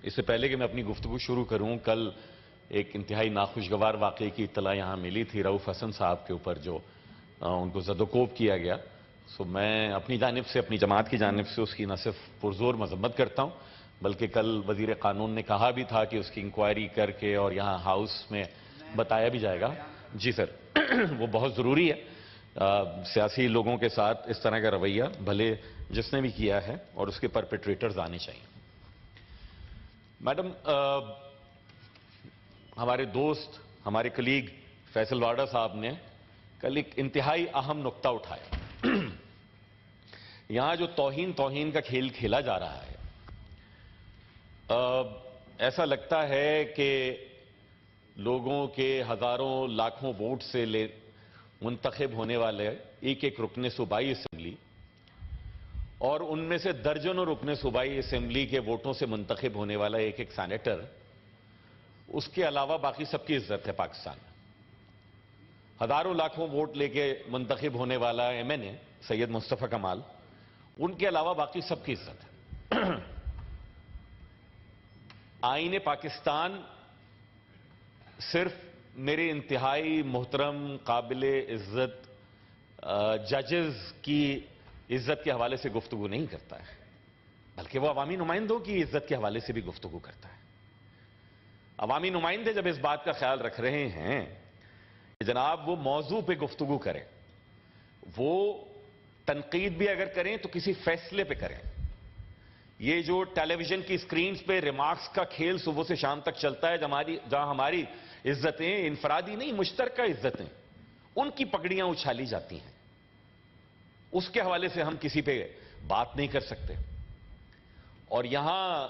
اس سے پہلے کہ میں اپنی گفتگو شروع کروں، کل ایک انتہائی ناخوشگوار واقعے کی اطلاع یہاں ملی تھی رؤف حسن صاحب کے اوپر، جو ان کو زد و کوب کیا گیا. میں اپنی جانب سے، اپنی جماعت کی جانب سے اس کی نہ صرف پرزور مذمت کرتا ہوں، بلکہ کل وزیر قانون نے کہا بھی تھا کہ اس کی انکوائری کر کے اور یہاں ہاؤس میں بتایا بھی جائے گا. جی سر، وہ بہت ضروری ہے. سیاسی لوگوں کے ساتھ اس طرح کا رویہ بھلے جس نے بھی کیا ہے، اور اس کے پرپیٹریٹرز آنے چاہیے. میڈم، ہمارے دوست، ہمارے کلیگ فیصل واڈا صاحب نے کل ایک انتہائی اہم نقطہ اٹھایا. یہاں جو توہین کا کھیل کھیلا جا رہا ہے، ایسا لگتا ہے کہ لوگوں کے ہزاروں لاکھوں ووٹ سے منتخب ہونے والے ایک ایک رکن صوبائی اسمبلی اور ان میں سے درجنوں رکن صوبائی اسمبلی کے ووٹوں سے منتخب ہونے والا ایک ایک سینیٹر، اس کے علاوہ باقی سب کی عزت ہے پاکستان میں. ہزاروں لاکھوں ووٹ لے کے منتخب ہونے والا ایم این اے سید مصطفیٰ کمال، ان کے علاوہ باقی سب کی عزت ہے. آئین پاکستان صرف میرے انتہائی محترم قابل عزت ججز کی عزت کے حوالے سے گفتگو نہیں کرتا ہے، بلکہ وہ عوامی نمائندوں کی عزت کے حوالے سے بھی گفتگو کرتا ہے. عوامی نمائندے جب اس بات کا خیال رکھ رہے ہیں کہ جناب وہ موضوع پہ گفتگو کریں، وہ تنقید بھی اگر کریں تو کسی فیصلے پہ کریں. یہ جو ٹیلی ویژن کی سکرینز پہ ریمارکس کا کھیل صبح سے شام تک چلتا ہے، جہاں ہماری عزتیں انفرادی نہیں مشترکہ عزتیں، ان کی پگڑیاں اچھالی جاتی ہیں، اس کے حوالے سے ہم کسی پہ بات نہیں کر سکتے. اور یہاں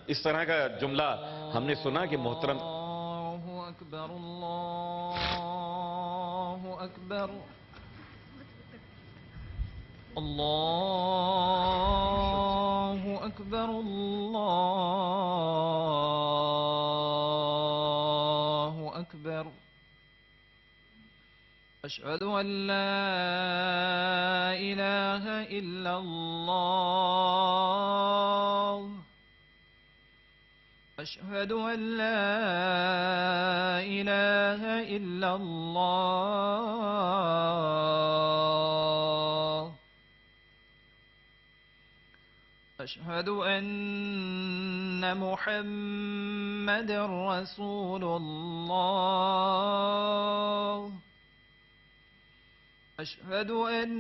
اس طرح کا جملہ ہم نے سنا کہ محترم اللہ اکبر، اللہ اکبر، اللہ اکبر، اللہ اکبر. اشہد ان لا الہ الا اللہ، اشہد ان لا الہ الا اللہ، اشہد ان محمد رسول اللہ، اشہد ان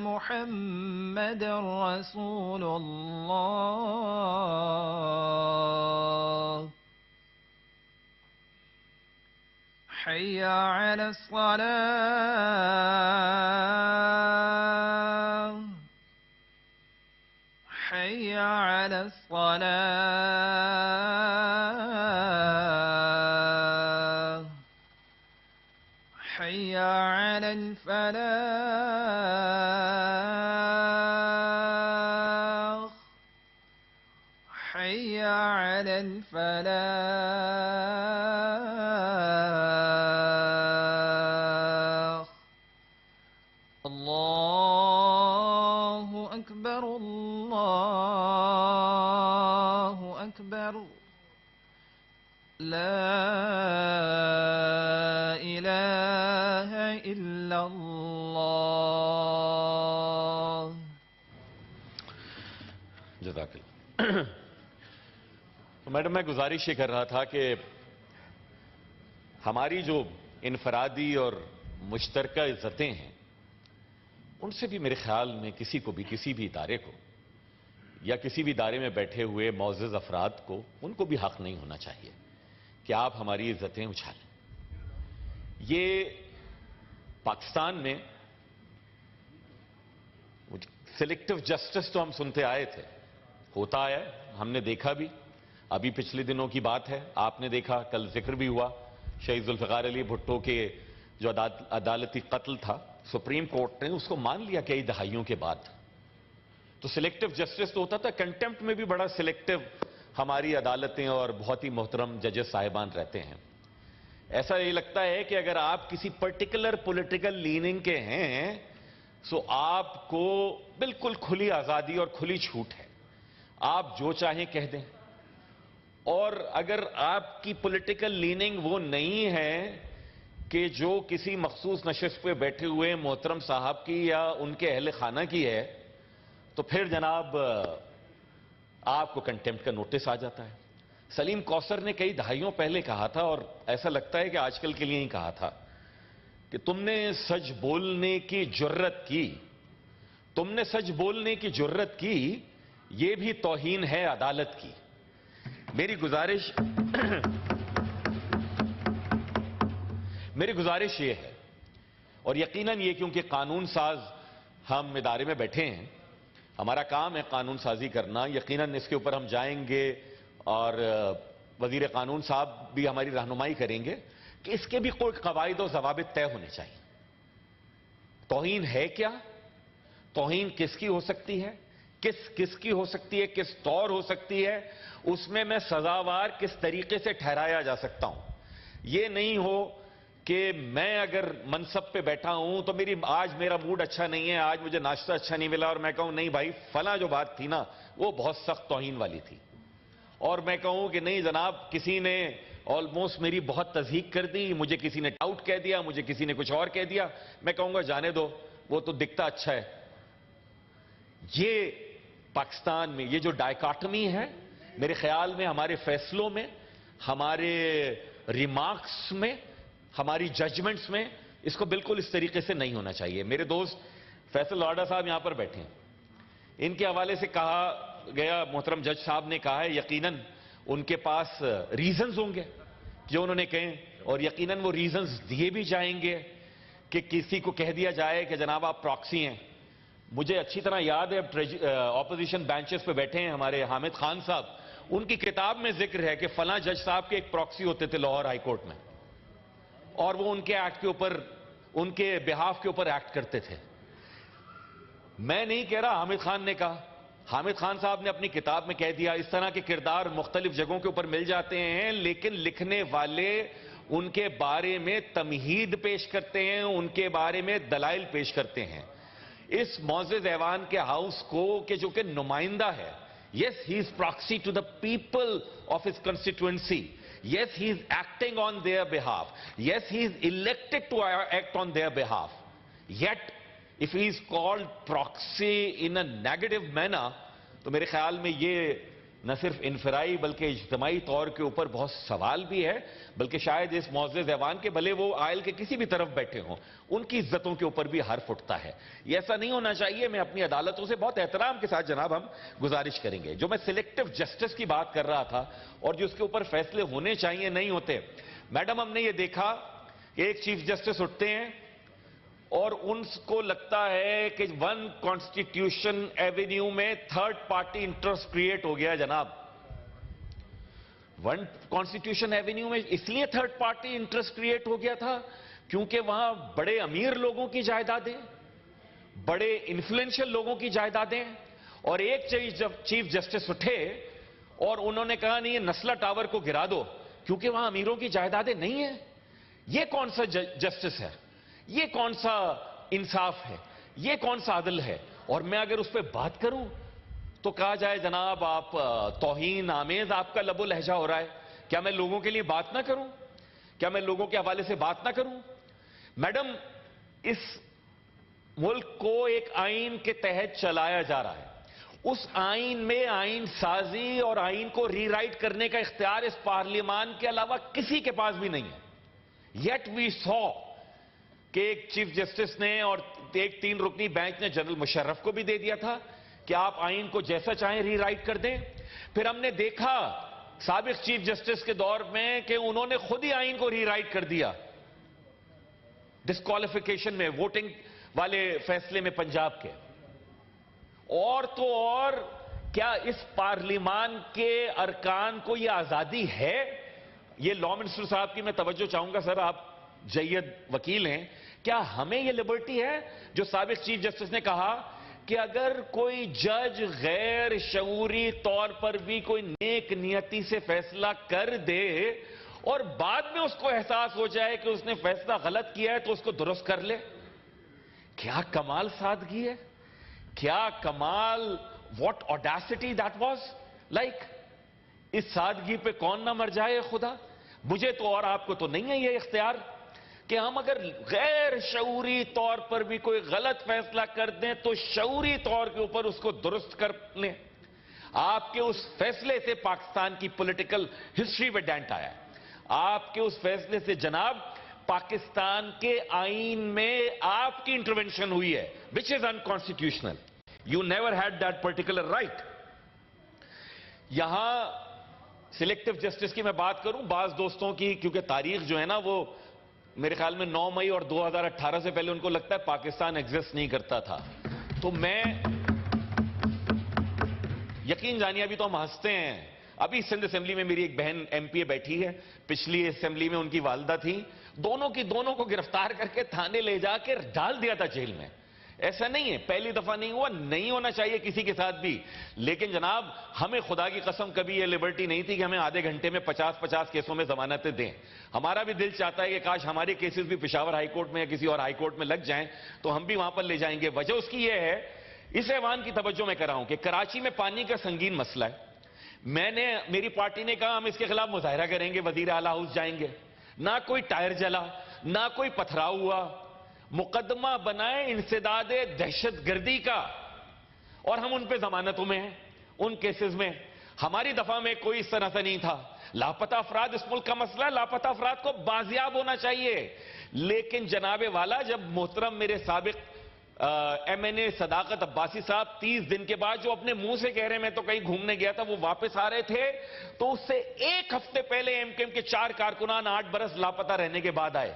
محمد رسول اللہ. حی علی الصلاة، حی علی الصلاة، حی علی الفلاح، حی علی الفلاح. اللہ اکبر، اللہ اکبر، لا الہ الا اللہ. جزاک اللہ. تو میڈم، میں گزارش یہ کر رہا تھا کہ ہماری جو انفرادی اور مشترکہ عزتیں ہیں، ان سے بھی میرے خیال میں کسی کو بھی، کسی بھی ادارے کو یا کسی بھی ادارے میں بیٹھے ہوئے معزز افراد کو، ان کو بھی حق نہیں ہونا چاہیے کہ آپ ہماری عزتیں اچھالیں. یہ پاکستان میں سلیکٹو جسٹس تو ہم سنتے آئے تھے، ہوتا آیا ہے، ہم نے دیکھا بھی. ابھی پچھلے دنوں کی بات ہے، آپ نے دیکھا، کل ذکر بھی ہوا شہید ذوالفقار علی بھٹو کے جو عدالتی قتل تھا، سپریم کورٹ نے اس کو مان لیا کئی دہائیوں کے بعد. تو سلیکٹو جسٹس تو ہوتا تھا، کنٹمپٹ میں بھی بڑا سلیکٹو ہماری عدالتیں اور بہت ہی محترم ججز صاحبان رہتے ہیں. ایسا یہ لگتا ہے کہ اگر آپ کسی پرٹیکولر پولیٹیکل لیننگ کے ہیں، سو آپ کو بالکل کھلی آزادی اور کھلی چھوٹ ہے. آپ جو چاہیں کہہ دیں، اور اگر آپ کی پولیٹیکل لیننگ وہ نہیں ہے کہ جو کسی مخصوص نشست پہ بیٹھے ہوئے محترم صاحب کی یا ان کے اہل خانہ کی ہے، تو پھر جناب آپ کو کنٹیمپٹ کا نوٹس آ جاتا ہے۔ سلیم کوثر نے کئی دہائیوں پہلے کہا تھا، اور ایسا لگتا ہے کہ آج کل کے لیے ہی کہا تھا، کہ تم نے سچ بولنے کی جرت کی، تم نے سچ بولنے کی جرت کی، یہ بھی توہین ہے عدالت کی۔ میری گزارش یہ ہے، اور یقیناً یہ کیونکہ قانون ساز ہم ادارے میں بیٹھے ہیں، ہمارا کام ہے قانون سازی کرنا، یقیناً اس کے اوپر ہم جائیں گے اور وزیر قانون صاحب بھی ہماری رہنمائی کریں گے کہ اس کے بھی کوئی قواعد و ضوابط طے ہونے چاہیے۔ توہین ہے کیا؟ توہین کس کی ہو سکتی ہے؟ کس کی ہو سکتی ہے؟ کس طور ہو سکتی ہے؟ اس میں سزاوار کس طریقے سے ٹھہرایا جا سکتا ہوں۔ یہ نہیں ہو کہ میں اگر منصب پہ بیٹھا ہوں تو آج میرا موڈ اچھا نہیں ہے، آج مجھے ناشتہ اچھا نہیں ملا، اور میں کہوں نہیں بھائی فلاں جو بات تھی نا وہ بہت سخت توہین والی تھی، اور میں کہوں کہ نہیں جناب کسی نے آلموسٹ میری بہت تضحیق کر دی، مجھے کسی نے ڈاؤٹ کہہ دیا، مجھے کسی نے کچھ اور کہہ دیا، میں کہوں گا جانے دو، وہ تو دکھتا اچھا ہے۔ یہ پاکستان میں یہ جو ڈائیکاٹمی ہے، میرے خیال میں ہمارے فیصلوں میں، ہمارے ریمارکس میں، ہماری ججمنٹس میں اس کو بالکل اس طریقے سے نہیں ہونا چاہیے۔ میرے دوست فیصل لاڈا صاحب یہاں پر بیٹھے ہیں، ان کے حوالے سے کہا گیا، محترم جج صاحب نے کہا ہے یقیناً ان کے پاس ریزنز ہوں گے جو انہوں نے کہیں، اور یقیناً وہ ریزنز دیے بھی جائیں گے کہ کسی کو کہہ دیا جائے کہ جناب آپ پراکسی ہیں۔ مجھے اچھی طرح یاد ہے، اپوزیشن بینچز پہ بیٹھے ہیں ہمارے حامد خان صاحب، ان کی کتاب میں ذکر ہے کہ فلاں جج صاحب کے ایک پراکسی ہوتے تھے لاہور ہائی کورٹ میں، اور وہ ان کے ایکٹ کے اوپر، ان کے بہاف کے اوپر ایکٹ کرتے تھے۔ میں نہیں کہہ رہا، حامد خان نے کہا، حامد خان صاحب نے اپنی کتاب میں کہہ دیا۔ اس طرح کے کردار مختلف جگہوں کے اوپر مل جاتے ہیں، لیکن لکھنے والے ان کے بارے میں تمہید پیش کرتے ہیں، ان کے بارے میں دلائل پیش کرتے ہیں۔ اس معزز ایوان کے ہاؤس کو کہ جو کہ نمائندہ ہے، yes he is proxy to the people of his constituency, yes he is acting on their behalf, yes he is elected to act on their behalf, yet if he is called proxy in a negative manner تو میرے خیال میں یہ نہ صرف انفرائی بلکہ اجتماعی طور کے اوپر بہت سوال بھی ہے، بلکہ شاید اس معزز ایوان کے بھلے وہ آئل کے کسی بھی طرف بیٹھے ہوں، ان کی عزتوں کے اوپر بھی حرف اٹھتا ہے۔ یہ ایسا نہیں ہونا چاہیے۔ میں اپنی عدالتوں سے بہت احترام کے ساتھ جناب ہم گزارش کریں گے۔ جو میں سلیکٹو جسٹس کی بات کر رہا تھا اور جو اس کے اوپر فیصلے ہونے چاہیے نہیں ہوتے، میڈم ہم نے یہ دیکھا کہ ایک چیف جسٹس اٹھتے ہیں اور ان کو لگتا ہے کہ ون کانسٹیٹیوشن ایونیو میں تھرڈ پارٹی انٹرسٹ کریٹ ہو گیا۔ جناب ون کانسٹیٹیوشن ایونیو میں اس لیے تھرڈ پارٹی انٹرسٹ کریٹ ہو گیا تھا کیونکہ وہاں بڑے امیر لوگوں کی جائیدادیں، بڑے انفلوئنشل لوگوں کی جائیدادیں، اور ایک چیف جسٹس اٹھے اور انہوں نے کہا نہیں یہ نسلہ ٹاور کو گرا دو کیونکہ وہاں امیروں کی جائیدادیں نہیں ہیں۔ یہ کون سا جسٹس ہے؟ یہ کون سا انصاف ہے؟ یہ کون سا عدل ہے؟ اور میں اگر اس پہ بات کروں تو کہا جائے جناب آپ توہین آمیز آپ کا لب و لہجہ ہو رہا ہے۔ کیا میں لوگوں کے لیے بات نہ کروں؟ کیا میں لوگوں کے حوالے سے بات نہ کروں؟ میڈم اس ملک کو ایک آئین کے تحت چلایا جا رہا ہے، اس آئین میں آئین سازی اور آئین کو ری رائٹ کرنے کا اختیار اس پارلیمان کے علاوہ کسی کے پاس بھی نہیں ہے۔ یٹ وی سو کہ ایک چیف جسٹس نے اور ایک 3 رکنی بینچ نے جنرل مشرف کو بھی دے دیا تھا کہ آپ آئین کو جیسا چاہیں ری رائٹ کر دیں۔ پھر ہم نے دیکھا سابق چیف جسٹس کے دور میں کہ انہوں نے خود ہی آئین کو ری رائٹ کر دیا ڈسکوالیفیکیشن میں، ووٹنگ والے فیصلے میں پنجاب کے۔ اور تو اور کیا اس پارلیمان کے ارکان کو یہ آزادی ہے؟ یہ لا منسٹر صاحب کی میں توجہ چاہوں گا، سر آپ جید وکیل ہیں، کیا ہمیں یہ لبرٹی ہے جو سابق چیف جسٹس نے کہا کہ اگر کوئی جج غیر شعوری طور پر بھی کوئی نیک نیتی سے فیصلہ کر دے اور بعد میں اس کو احساس ہو جائے کہ اس نے فیصلہ غلط کیا ہے تو اس کو درست کر لے؟ کیا کمال سادگی ہے، کیا کمال what audacity that was like. اس سادگی پہ کون نہ مر جائے خدا. مجھے تو اور آپ کو تو نہیں ہے یہ اختیار کہ ہم اگر غیر شعوری طور پر بھی کوئی غلط فیصلہ کر دیں تو شعوری طور کے اوپر اس کو درست کر لیں. آپ کے اس فیصلے سے پاکستان کی پولیٹیکل ہسٹری میں ڈینٹ آیا ہے. آپ کے اس فیصلے سے جناب پاکستان کے آئین میں آپ کی انٹرونشن ہوئی ہے, which is unconstitutional. You never had that particular right. یہاں سلیکٹو جسٹس کی میں بات کروں بعض دوستوں کی, کیونکہ تاریخ جو ہے نا وہ میرے خیال میں 9 مئی اور 2018 سے پہلے ان کو لگتا ہے پاکستان ایگزسٹ نہیں کرتا تھا. تو میں یقین جانیے ابھی تو ہم ہنستے ہیں. ابھی سندھ اسمبلی میں میری ایک بہن ایم پی اے بیٹھی ہے, پچھلی اسمبلی میں ان کی والدہ تھی, دونوں کو گرفتار کر کے تھانے لے جا کے ڈال دیا تھا جیل میں. ایسا نہیں ہے, پہلی دفعہ نہیں ہوا, نہیں ہونا چاہیے کسی کے ساتھ بھی. لیکن جناب ہمیں خدا کی قسم کبھی یہ لبرٹی نہیں تھی کہ ہمیں آدھے گھنٹے میں 50 کیسوں میں ضمانتیں دیں. ہمارا بھی دل چاہتا ہے کہ کاش ہمارے کیسز بھی پشاور ہائی کورٹ میں یا کسی اور ہائی کورٹ میں لگ جائیں تو ہم بھی وہاں پر لے جائیں گے. وجہ اس کی یہ ہے, اس ایوان کی توجہ میں کر رہا ہوں کہ کراچی میں پانی کا سنگین مسئلہ ہے. میری پارٹی نے کہا ہم اس کے خلاف مظاہرہ کریں گے, وزیر اعلیٰ ہاؤس جائیں گے. نہ کوئی ٹائر جلا, نہ کوئی پتھراؤ ہوا. مقدمہ بنائے انسداد دہشت گردی کا, اور ہم ان پہ ضمانتوں میں ہیں ان کیسز میں. ہماری دفعہ میں کوئی اس طرح سے نہیں تھا. لاپتہ افراد اس ملک کا مسئلہ ہے, لاپتہ افراد کو بازیاب ہونا چاہیے. لیکن جناب والا جب محترم میرے سابق ایم این اے صداقت عباسی صاحب 30 دن کے بعد جو اپنے منہ سے کہہ رہے میں تو کہیں گھومنے گیا تھا, وہ واپس آ رہے تھے, تو اس سے 1 ہفتے پہلے ایم کیو ایم کے 4 کارکنان 8 برس لاپتہ رہنے کے بعد آئے.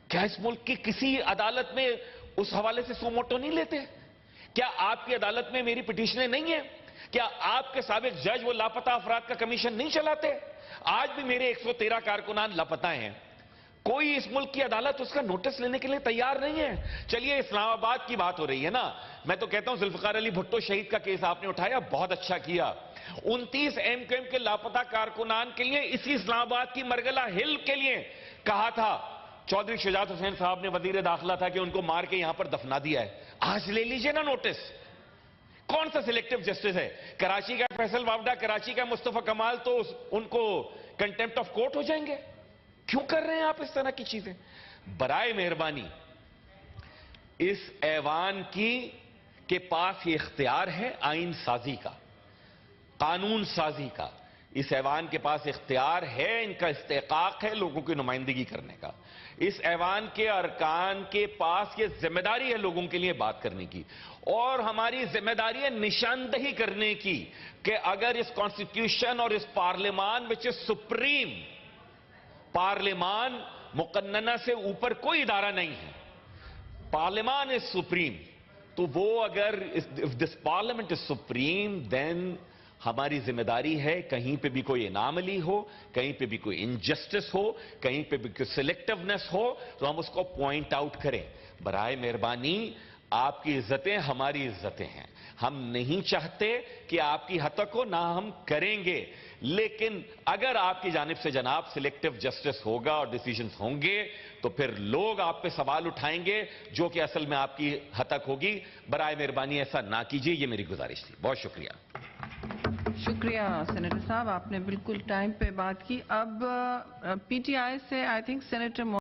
کیا اس ملک کی کسی عدالت میں اس حوالے سے سو موٹو نہیں لیتے؟ کیا آپ کی عدالت میں میری پٹیشنیں نہیں ہیں؟ کیا آپ کے سابق جج وہ لاپتہ افراد کا کمیشن نہیں چلاتے؟ آج بھی میرے 113 کارکنان لاپتہ ہیں. کوئی اس ملک کی عدالت اس کا نوٹس لینے کے لیے تیار نہیں ہے. چلیے اسلام آباد کی بات ہو رہی ہے نا, میں تو کہتا ہوں ذوالفقار علی بھٹو شہید کا کیس آپ نے اٹھایا, بہت اچھا کیا. 29 ایم کیو ایم کے لاپتہ کارکنان کے لیے اسی اسلام آباد کی مرگلہ ہل کے لیے کہا تھا چودھری شجاعت حسین صاحب نے, وزیر داخلہ تھا, کہ ان کو مار کے یہاں پر دفنا دیا ہے. آج لے لیجئے نا نوٹس. کون سا سلیکٹو جسٹس ہے؟ کراچی کا فیصل وابڈا, کراچی کا مصطفیٰ کمال تو ان کو کنٹیمپٹ آف کورٹ ہو جائیں گے. کیوں کر رہے ہیں آپ اس طرح کی چیزیں؟ برائے مہربانی اس ایوان کے پاس یہ اختیار ہے آئین سازی کا, قانون سازی کا. اس ایوان کے پاس اختیار ہے, ان کا استحقاق ہے لوگوں کی نمائندگی کرنے کا. اس ایوان کے ارکان کے پاس یہ ذمہ داری ہے لوگوں کے لیے بات کرنے کی, اور ہماری ذمہ داری ہے نشاندہی کرنے کی کہ اگر اس کانسٹیٹیوشن اور اس پارلیمان وچ از سپریم, پارلیمان مقننہ سے اوپر کوئی ادارہ نہیں ہے, پارلیمان از سپریم, تو وہ اگر if this parliament is supreme then ہماری ذمہ داری ہے کہیں پہ بھی کوئی اناملی ہو, کہیں پہ بھی کوئی انجسٹس ہو, کہیں پہ بھی کوئی سلیکٹیونیس ہو, تو ہم اس کو پوائنٹ آؤٹ کریں. برائے مہربانی آپ کی عزتیں ہماری عزتیں ہیں. ہم نہیں چاہتے کہ آپ کی ہتک ہو, نہ ہم کریں گے. لیکن اگر آپ کی جانب سے جناب سلیکٹیو جسٹس ہوگا اور ڈیسیجنز ہوں گے تو پھر لوگ آپ پہ سوال اٹھائیں گے جو کہ اصل میں آپ کی ہتک ہوگی. برائے مہربانی ایسا نہ کیجیے, یہ میری گزارش تھی. بہت شکریہ. شکریہ سینیٹر صاحب, آپ نے بالکل ٹائم پہ بات کی. اب پی ٹی آئی سے آئی تھنک سینیٹر